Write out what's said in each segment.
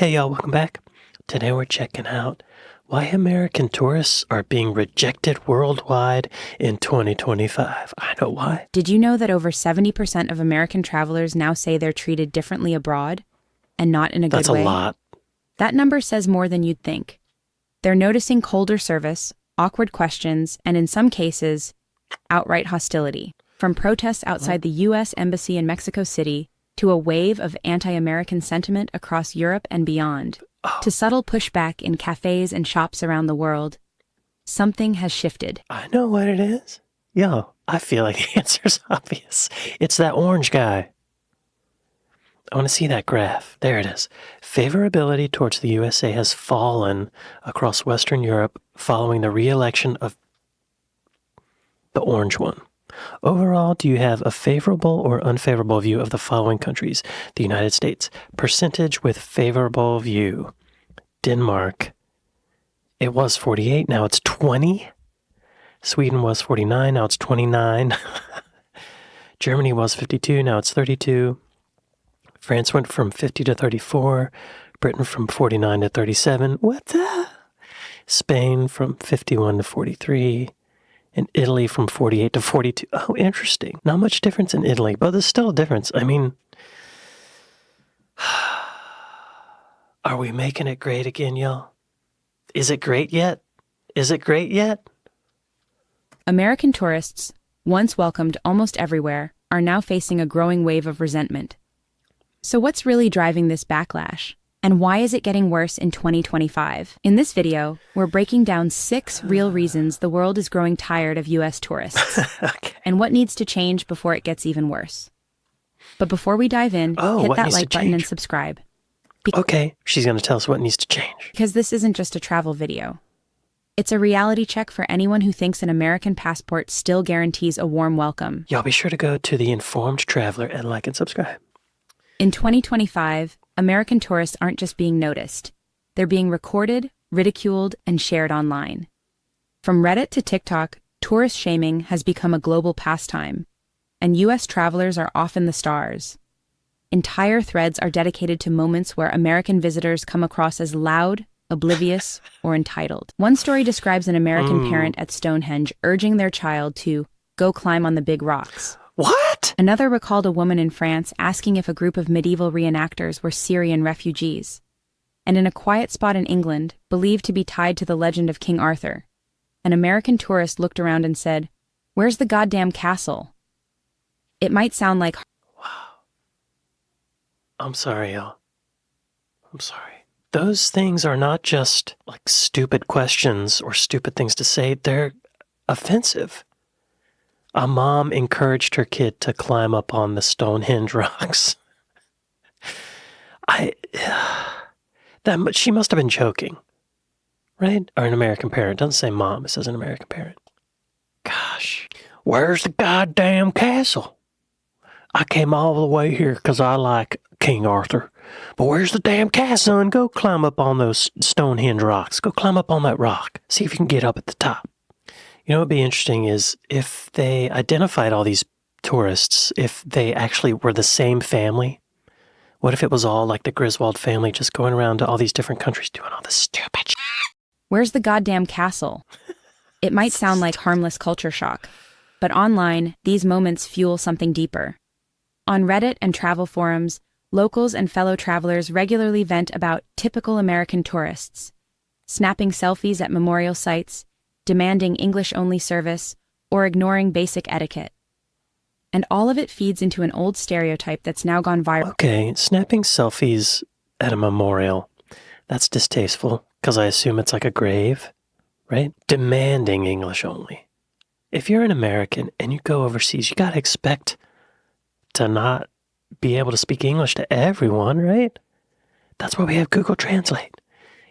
Hey y'all, welcome back. Today we're checking out why American tourists are being rejected worldwide in 2025. I know why. Did you know that over 70% of American travelers now say they're treated differently abroad, and not in a good way? That's a lot. That number says more than you'd think. They're noticing colder service, awkward questions, and in some cases, outright hostility. From protests outside the U.S. Embassy in Mexico City to a wave of anti-American sentiment across Europe and beyond, to subtle pushback in cafes and shops around the world, something has shifted. I know what it is. Yo, I feel like the answer's obvious. It's that orange guy. I want to see that graph. There it is. Favorability towards the USA has fallen across Western Europe following the re-election of the orange one. Overall, do you have a favorable or unfavorable view of the following countries? The United States. Percentage with favorable view. Denmark. It was 48, now it's 20. Sweden was 49, now it's 29. Germany was 52, now it's 32. France went from 50 to 34. Britain from 49 to 37. What the? Spain from 51 to 43. And Italy from 48 to 42. Oh, interesting. Not much difference in Italy, but there's still a difference. I mean, are we making it great again, y'all? Is it great yet? Is it great yet? American tourists, once welcomed almost everywhere, are now facing a growing wave of resentment. So what's really driving this backlash? And why is it getting worse in 2025? In this video, we're breaking down 6 real reasons the world is growing tired of US tourists, Okay. and what needs to change before it gets even worse. But before we dive in, hit that like button and subscribe. Okay, she's going to tell us what needs to change. Because this isn't just a travel video. It's a reality check for anyone who thinks an American passport still guarantees a warm welcome. Y'all be sure to go to The Informed Traveler and like and subscribe. In 2025, American tourists aren't just being noticed. They're being recorded, ridiculed, and shared online. From Reddit to TikTok, tourist shaming has become a global pastime, and US travelers are often the stars. Entire threads are dedicated to moments where American visitors come across as loud, oblivious, or entitled. One story describes an American parent at Stonehenge urging their child to go climb on the big rocks. What? Another recalled a woman in France asking if a group of medieval reenactors were Syrian refugees. And in a quiet spot in England, believed to be tied to the legend of King Arthur, an American tourist looked around and said, "Where's the goddamn castle?" It might sound like... Wow. I'm sorry, y'all. I'm sorry. Those things are not just like stupid questions or stupid things to say. They're offensive. A mom encouraged her kid to climb up on the Stonehenge rocks. She must have been joking, right? Or an American parent. It doesn't say mom, it says an American parent. Gosh, where's the goddamn castle? I came all the way here because I like King Arthur. But where's the damn castle? And go climb up on those Stonehenge rocks. Go climb up on that rock. See if you can get up at the top. You know what would be interesting is if they identified all these tourists, if they actually were the same family. What if it was all like the Griswold family just going around to all these different countries doing all this stupid shit? Where's the goddamn castle? It might sound like harmless culture shock, but online, these moments fuel something deeper. On Reddit and travel forums, locals and fellow travelers regularly vent about typical American tourists, snapping selfies at memorial sites, demanding English-only service, or ignoring basic etiquette. And all of it feeds into an old stereotype that's now gone viral. Okay, snapping selfies at a memorial. That's distasteful, because I assume it's like a grave, right? Demanding English only. If you're an American and you go overseas, you gotta expect to not be able to speak English to everyone, right? That's why we have Google Translate.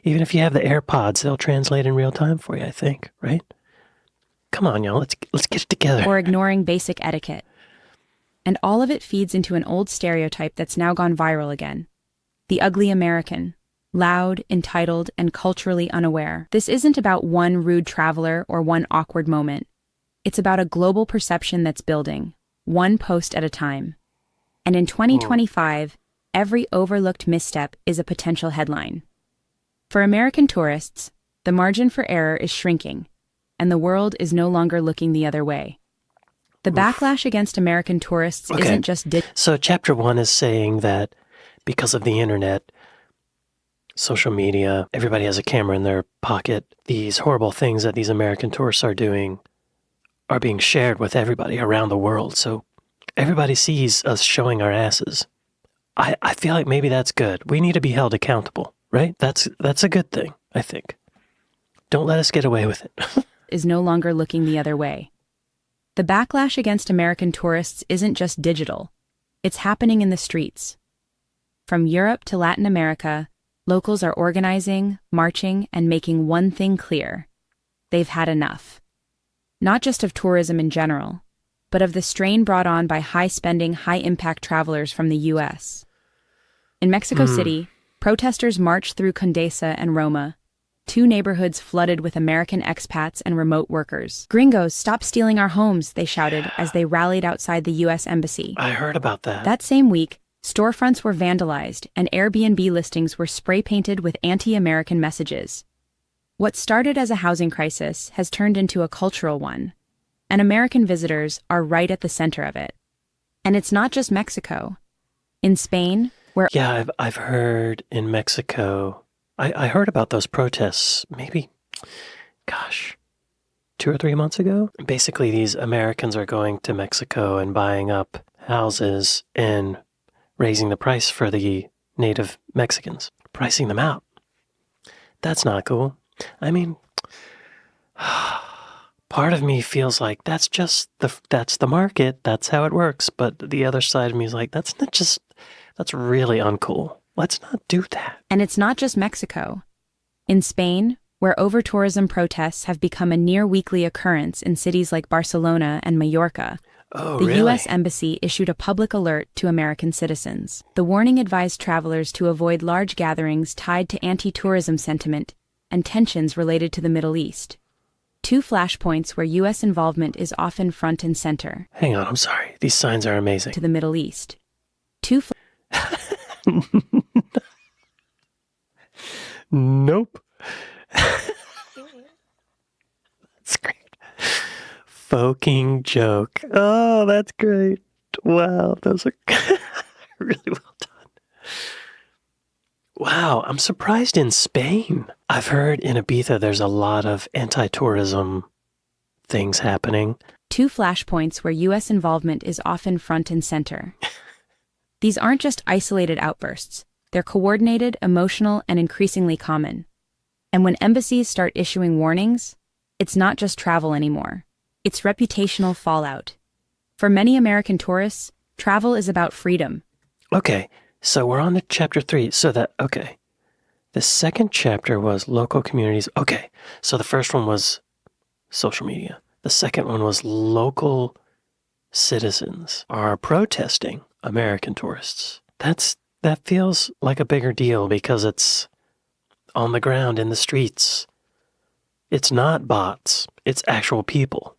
Even if you have the AirPods, they'll translate in real time for you, I think, right? Come on, y'all, let's get it together. Or ignoring basic etiquette. And all of it feeds into an old stereotype that's now gone viral again. The ugly American. Loud, entitled, and culturally unaware. This isn't about one rude traveler or one awkward moment. It's about a global perception that's building, one post at a time. And in 2025, every overlooked misstep is a potential headline. For American tourists, the margin for error is shrinking, and the world is no longer looking the other way. The backlash against American tourists isn't just So chapter 1 is saying that because of the internet, social media, everybody has a camera in their pocket. These horrible things that these American tourists are doing are being shared with everybody around the world. So everybody sees us showing our asses. I feel like maybe that's good. We need to be held accountable, right? That's a good thing, I think. Don't let us get away with it. is no longer looking the other way. The backlash against American tourists isn't just digital. It's happening in the streets. From Europe to Latin America, locals are organizing, marching, and making one thing clear. They've had enough. Not just of tourism in general, but of the strain brought on by high-spending, high-impact travelers from the U.S. In Mexico City, protesters marched through Condesa and Roma, two neighborhoods flooded with American expats and remote workers. "Gringos, stop stealing our homes," they shouted as they rallied outside the U.S. Embassy. I heard about that. That same week, storefronts were vandalized and Airbnb listings were spray-painted with anti-American messages. What started as a housing crisis has turned into a cultural one, and American visitors are right at the center of it. And it's not just Mexico. In Spain, where I've heard in Mexico, I heard about those protests maybe, 2 or 3 months ago. Basically, these Americans are going to Mexico and buying up houses and raising the price for the native Mexicans, pricing them out. That's not cool. I mean, part of me feels like that's the market. That's how it works. But the other side of me is like, that's really uncool. Let's not do that. And it's not just Mexico. In Spain, where overtourism protests have become a near-weekly occurrence in cities like Barcelona and Mallorca, the U.S. Embassy issued a public alert to American citizens. The warning advised travelers to avoid large gatherings tied to anti-tourism sentiment and tensions related to the Middle East. Two flashpoints where U.S. involvement is often front and center. Hang on, I'm sorry. These signs are amazing. To the Middle East. Nope. That's great. Foking joke. Oh, that's great. Wow, those are really well done. Wow, I'm surprised in Spain. I've heard in Ibiza there's a lot of anti-tourism things happening. Two flashpoints where U.S. involvement is often front and center. These aren't just isolated outbursts. They're coordinated, emotional, and increasingly common. And when embassies start issuing warnings, it's not just travel anymore. It's reputational fallout. For many American tourists, travel is about freedom. Okay, so we're on to chapter 3. The second chapter was local communities. Okay, so the first one was social media. The second one was local citizens are protesting American tourists. That feels like a bigger deal because it's on the ground in the streets. It's not bots. It's actual people.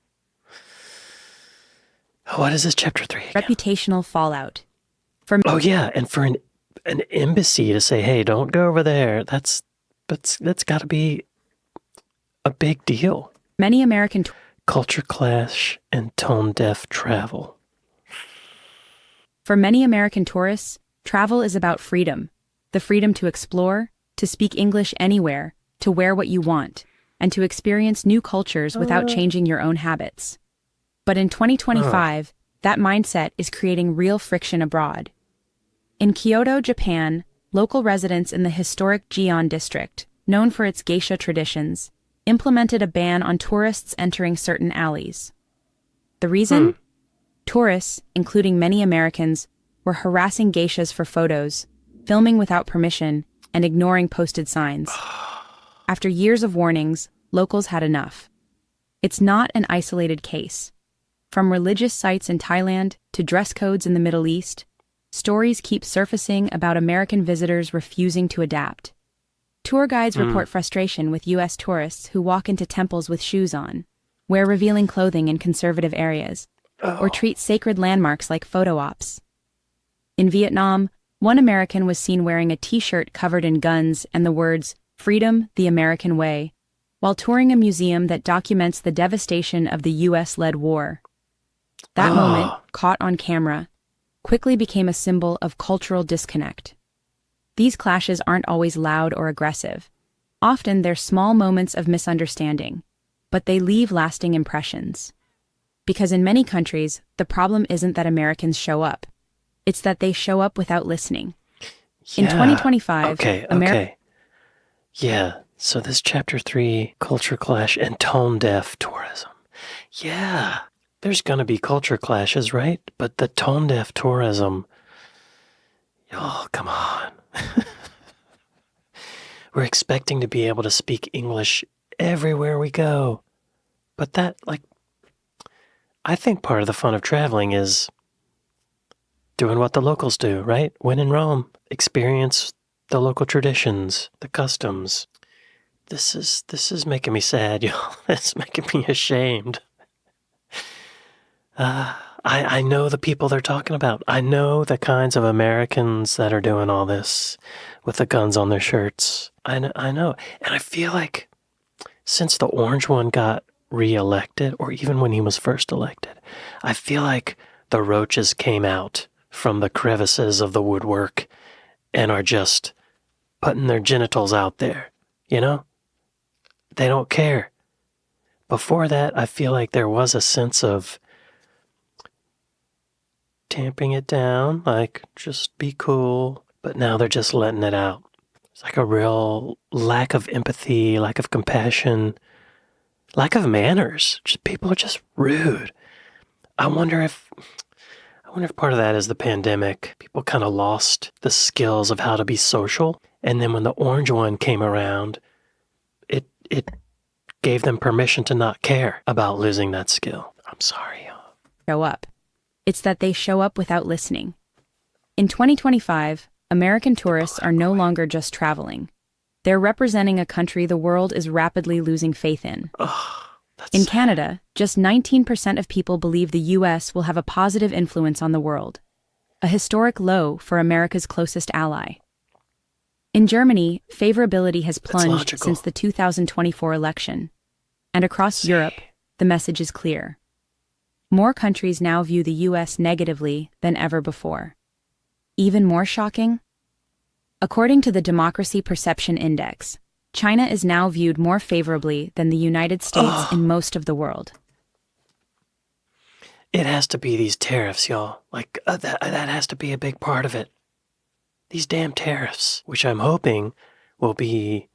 What is this chapter 3 again? Reputational fallout. And for an embassy to say, "Hey, don't go over there." That's got to be a big deal. Many American culture clash and tone-deaf travel. For many American tourists, travel is about freedom. The freedom to explore, to speak English anywhere, to wear what you want, and to experience new cultures without changing your own habits. But in 2025, that mindset is creating real friction abroad. In Kyoto, Japan, local residents in the historic Gion district, known for its geisha traditions, implemented a ban on tourists entering certain alleys. The reason? Tourists, including many Americans, were harassing geishas for photos, filming without permission, and ignoring posted signs. After years of warnings, locals had enough. It's not an isolated case. From religious sites in Thailand to dress codes in the Middle East, stories keep surfacing about American visitors refusing to adapt. Tour guides report frustration with U.S. tourists who walk into temples with shoes on, wear revealing clothing in conservative areas, or treat sacred landmarks like photo ops. In Vietnam, One American was seen wearing a t-shirt covered in guns and the words, "Freedom, the American Way," while touring a museum that documents the devastation of the US-led war. That moment, caught on camera, quickly became a symbol of cultural disconnect. These clashes aren't always loud or aggressive. Often they're small moments of misunderstanding, but they leave lasting impressions. Because in many countries, the problem isn't that Americans show up. It's that they show up without listening. In 2025, Okay. Yeah, so this chapter 3, culture clash and tone-deaf tourism. Yeah, there's going to be culture clashes, right? But the tone-deaf tourism, oh, come on. We're expecting to be able to speak English everywhere we go. But that, I think part of the fun of traveling is doing what the locals do, right? When in Rome, experience the local traditions, the customs. This is making me sad, y'all. It's making me ashamed. I know the people they're talking about. I know the kinds of Americans that are doing all this with the guns on their shirts. I know. And I feel like since the orange one got reelected, or even when he was first elected, I feel like the roaches came out from the crevices of the woodwork and are just putting their genitals out there, you know? They don't care. Before that, I feel like there was a sense of tamping it down, like, just be cool. But now they're just letting it out. It's like a real lack of empathy, lack of compassion, lack of manners. People are just rude. I wonder if part of that is the pandemic. People kind of lost the skills of how to be social. And then when the orange one came around, it gave them permission to not care about losing that skill. I'm sorry, y'all. Show up. It's that they show up without listening. In 2025, American tourists are no longer just traveling. They're representing a country the world is rapidly losing faith in. In Canada, just 19% of people believe the US will have a positive influence on the world, a historic low for America's closest ally. In Germany, favorability has plunged since the 2024 election. And across Europe, the message is clear. More countries now view the US negatively than ever before. Even more shocking? According to the Democracy Perception Index, China is now viewed more favorably than the United States in most of the world. It has to be these tariffs, y'all. That has to be a big part of it. These damn tariffs, which I'm hoping will be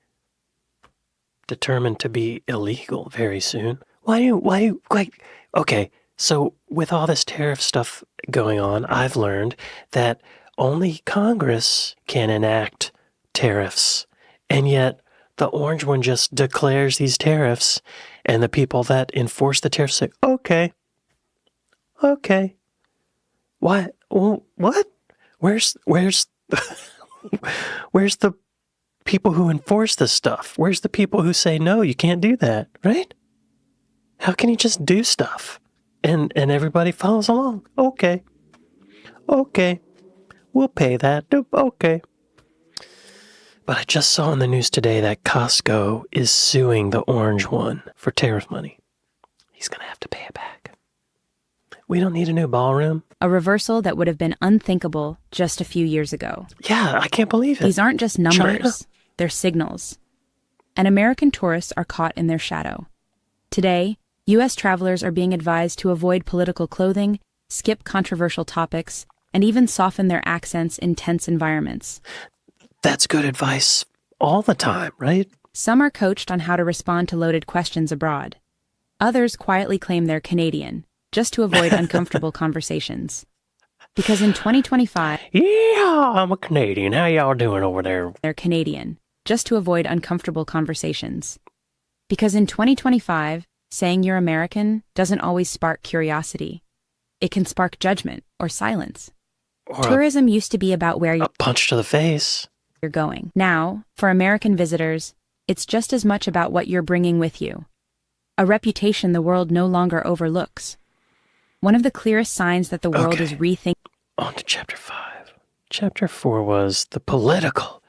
determined to be illegal very soon. Okay, so with all this tariff stuff going on, I've learned that only Congress can enact tariffs. And yet the orange one just declares these tariffs, and the people that enforce the tariffs say, okay. What? Where's where's the people who enforce this stuff? Where's the people who say, no, you can't do that, right? How can you just do stuff and everybody follows along? Okay, we'll pay that. Okay. But I just saw in the news today that Costco is suing the orange one for tariff money. He's going to have to pay it back. We don't need a new ballroom. A reversal that would have been unthinkable just a few years ago. Yeah, I can't believe it. These aren't just numbers, China? They're signals. And American tourists are caught in their shadow. Today, U.S. travelers are being advised to avoid political clothing, skip controversial topics, and even soften their accents in tense environments. That's good advice all the time, right? Some are coached on how to respond to loaded questions abroad. Others quietly claim they're Canadian, just to avoid uncomfortable conversations. Because in 2025... Yeah, I'm a Canadian. How y'all doing over there? They're Canadian, just to avoid uncomfortable conversations. Because in 2025, saying you're American doesn't always spark curiosity. It can spark judgment or silence. Tourism used to be about where a punch to the face. You're going. Now, for American visitors, it's just as much about what you're bringing with you. A reputation the world no longer overlooks. One of the clearest signs that the world is rethinking... On to chapter 5. Chapter 4 was the political.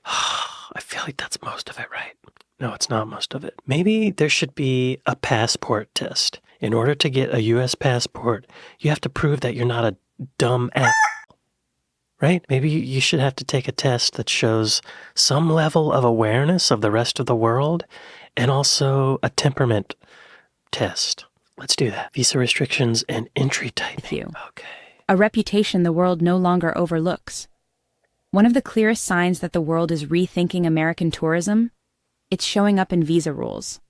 I feel like that's most of it, right? No, it's not most of it. Maybe there should be a passport test. In order to get a U.S. passport, you have to prove that you're not a dumb ass. Right? Maybe you should have to take a test that shows some level of awareness of the rest of the world and also a temperament test. Let's do that. Visa restrictions and entry typing. Okay. A reputation the world no longer overlooks. One of the clearest signs that the world is rethinking American tourism, it's showing up in visa rules.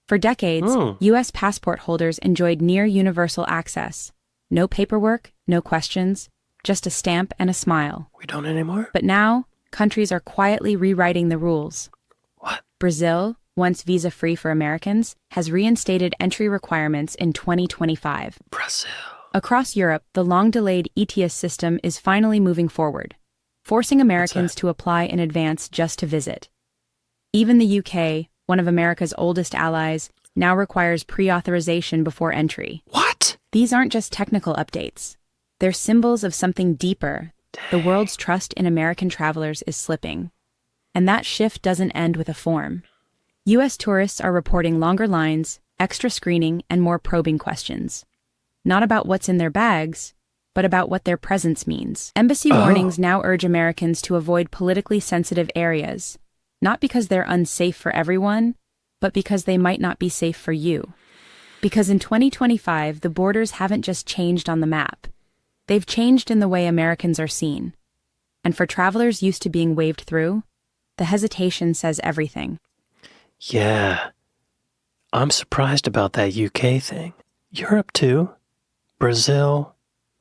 For decades, U.S. passport holders enjoyed near universal access. No paperwork, no questions, just a stamp and a smile. We don't anymore? But now, countries are quietly rewriting the rules. What? Brazil, once visa-free for Americans, has reinstated entry requirements in 2025. Brazil. Across Europe, the long-delayed ETIAS system is finally moving forward, forcing Americans to apply in advance just to visit. Even the UK, one of America's oldest allies, now requires pre-authorization before entry. What? These aren't just technical updates. They're symbols of something deeper. Dang. The world's trust in American travelers is slipping. And that shift doesn't end with a form. U.S. tourists are reporting longer lines, extra screening, and more probing questions. Not about what's in their bags, but about what their presence means. Embassy warnings now urge Americans to avoid politically sensitive areas, not because they're unsafe for everyone, but because they might not be safe for you. Because in 2025, the borders haven't just changed on the map. They've changed in the way Americans are seen. And for travelers used to being waved through, the hesitation says everything. Yeah. I'm surprised about that UK thing. Europe too? Brazil?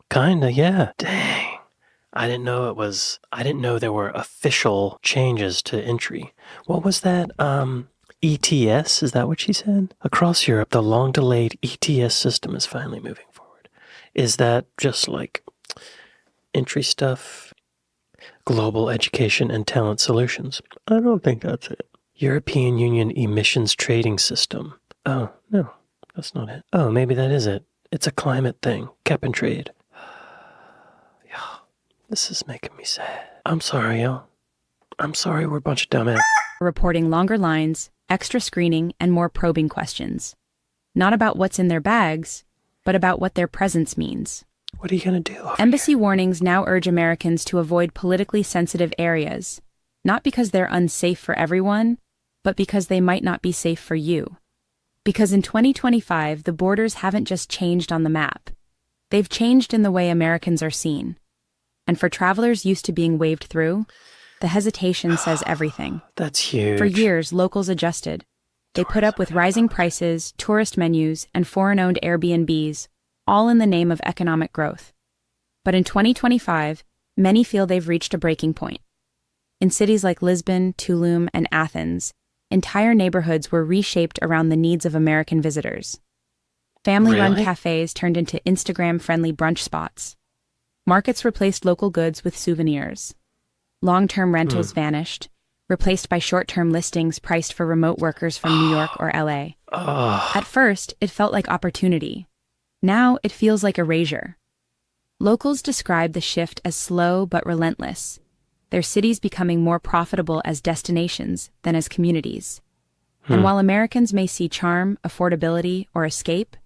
Kinda, yeah. Dang. I didn't know there were official changes to entry. What was that? ETS? Is that what she said? Across Europe, the long-delayed ETS system is finally moving forward. Is that just like entry stuff? Global Education and Talent Solutions. I don't think that's it. European Union Emissions Trading System. Oh, no, that's not it. Oh, maybe that is it. It's a climate thing. Cap and trade. Yeah, this is making me sad. I'm sorry, y'all. I'm sorry we're a bunch of dumbass. Reporting longer lines, extra screening, and more probing questions. Not about what's in their bags, but about what their presence means. What are you going to do? Embassy warnings now urge Americans to avoid politically sensitive areas, not because they're unsafe for everyone, but because they might not be safe for you. Because in 2025, the borders haven't just changed on the map. They've changed in the way Americans are seen. And for travelers used to being waved through, the hesitation says everything. That's huge. For years, locals adjusted. They put up with rising prices, tourist menus, and foreign-owned Airbnbs, all in the name of economic growth. But in 2025, many feel they've reached a breaking point. In cities like Lisbon, Tulum, and Athens, entire neighborhoods were reshaped around the needs of American visitors. Family-run cafes turned into Instagram-friendly brunch spots. Markets replaced local goods with souvenirs. Long-term rentals vanished, replaced by short-term listings priced for remote workers from New York or LA. At first, it felt like opportunity. Now it feels like erasure. Locals describe the shift as slow but relentless, their cities becoming more profitable as destinations than as communities. And while Americans may see charm, affordability, or escape,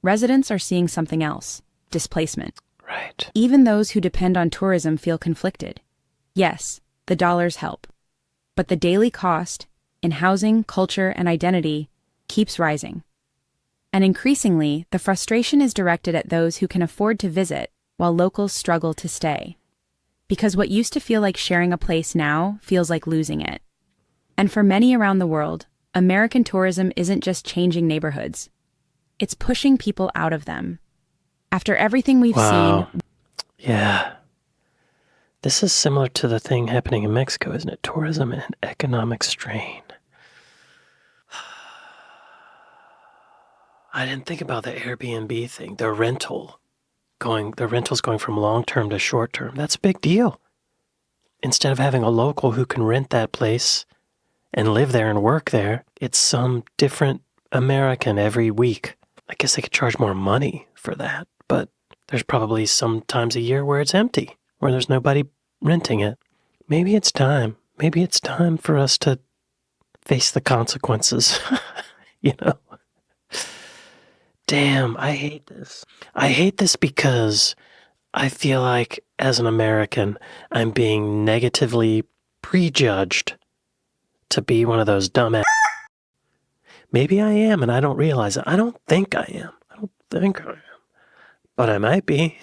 residents are seeing something else: displacement. Right. Even those who depend on tourism feel conflicted. Yes, the dollars help. But the daily cost, in housing, culture, and identity, keeps rising. And increasingly, the frustration is directed at those who can afford to visit while locals struggle to stay. Because what used to feel like sharing a place now feels like losing it. And for many around the world, American tourism isn't just changing neighborhoods. It's pushing people out of them. After everything we've seen... Yeah. This is similar to the thing happening in Mexico, isn't it? Tourism and economic strain. I didn't think about the Airbnb thing, the rentals going from long-term to short-term. That's a big deal. Instead of having a local who can rent that place and live there and work there, it's some different American every week. I guess they could charge more money for that, but there's probably some times a year where it's empty, where there's nobody renting it. Maybe it's time. Maybe it's time for us to face the consequences. You know? Damn, I hate this. I hate this because I feel like as an American, I'm being negatively prejudged to be one of those dumbass. Maybe I am and I don't realize it. I don't think I am. But I might be.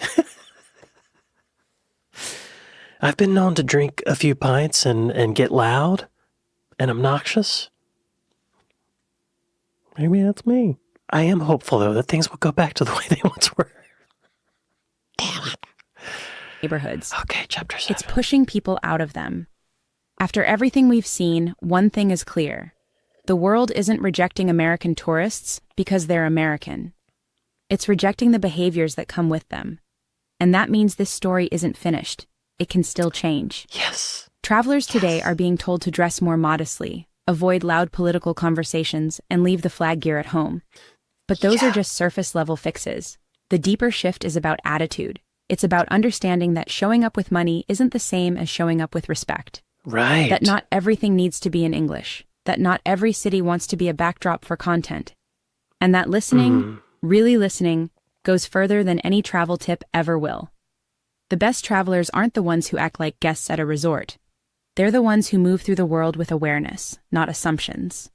I've been known to drink a few pints and get loud and obnoxious. Maybe that's me. I am hopeful, though, that things will go back to the way they once were. Damn it. Neighborhoods. Okay, chapter 7. It's pushing people out of them. After everything we've seen, one thing is clear. The world isn't rejecting American tourists because they're American. It's rejecting the behaviors that come with them. And that means this story isn't finished. It can still change. Yes. Travelers today are being told to dress more modestly, avoid loud political conversations, and leave the flag gear at home. But those are just surface-level fixes. The deeper shift is about attitude. It's about understanding that showing up with money isn't the same as showing up with respect. Right. That not everything needs to be in English. That not every city wants to be a backdrop for content. And that listening, really listening, goes further than any travel tip ever will. The best travelers aren't the ones who act like guests at a resort. They're the ones who move through the world with awareness, not assumptions.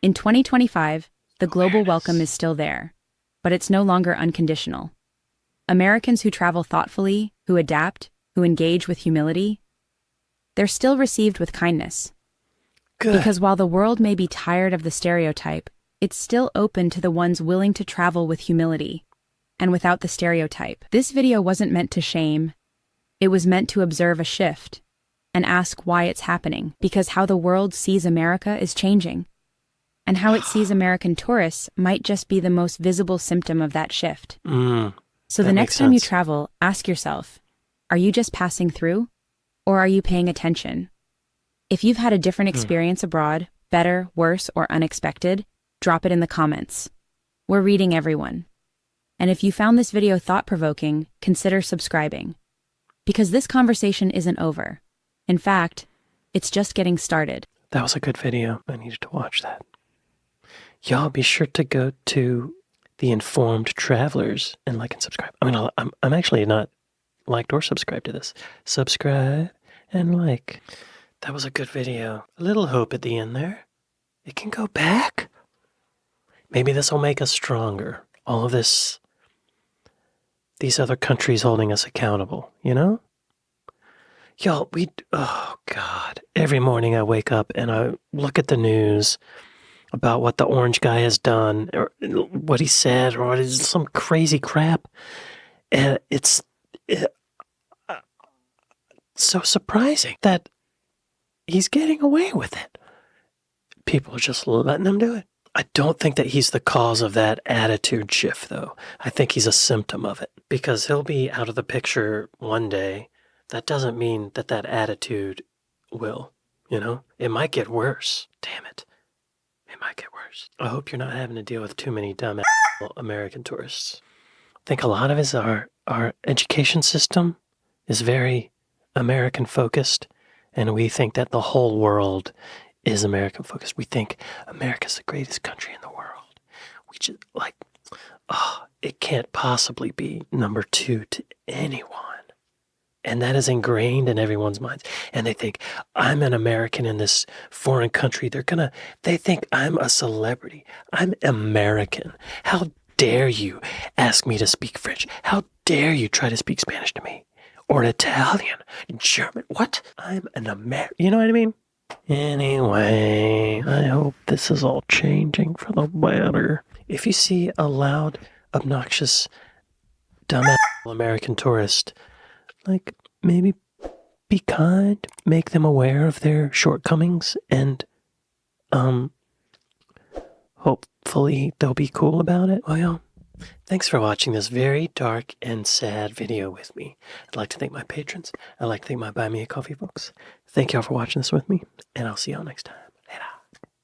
In 2025, the global welcome is still there, but it's no longer unconditional. Americans who travel thoughtfully, who adapt, who engage with humility, they're still received with kindness. Good. Because while the world may be tired of the stereotype, it's still open to the ones willing to travel with humility and without the stereotype. This video wasn't meant to shame. It was meant to observe a shift and ask why it's happening, because how the world sees America is changing. And how it sees American tourists might just be the most visible symptom of that shift. So the next time you travel, ask yourself, are you just passing through? Or are you paying attention? If you've had a different experience abroad, better, worse, or unexpected, drop it in the comments. We're reading everyone. And if you found this video thought-provoking, consider subscribing. Because this conversation isn't over. In fact, it's just getting started. That was a good video. I needed to watch that. Y'all be sure to go to The Informed Travelers and like and subscribe. I mean, I'm actually not liked or subscribed to this. Subscribe and like. That was a good video. A little hope at the end there. It can go back. Maybe this will make us stronger. All of this, these other countries holding us accountable, you know? Y'all, oh God. Every morning I wake up and I look at the news about what the orange guy has done, or what he said, or what is some crazy crap. And it's so surprising that he's getting away with it. People are just letting him do it. I don't think that he's the cause of that attitude shift, though. I think he's a symptom of it. Because he'll be out of the picture one day. That doesn't mean that that attitude will, you know? It might get worse. Damn it. It might get worse. I hope you're not having to deal with too many dumb American tourists. I think a lot of it is our education system is very American-focused. And we think that the whole world is American-focused. We think America's the greatest country in the world. We just, it can't possibly be number 2 to anyone. And that is ingrained in everyone's minds. And they think, I'm an American in this foreign country. They think I'm a celebrity. I'm American. How dare you ask me to speak French? How dare you try to speak Spanish to me? Or an Italian, German, what? I'm an American, you know what I mean? Anyway, I hope this is all changing for the better. If you see a loud, obnoxious, dumbass American tourist, maybe be kind, make them aware of their shortcomings, and, hopefully they'll be cool about it. Well, y'all, thanks for watching this very dark and sad video with me. I'd like to thank my patrons. I'd like to thank my Buy Me a Coffee folks. Thank y'all for watching this with me, and I'll see y'all next time.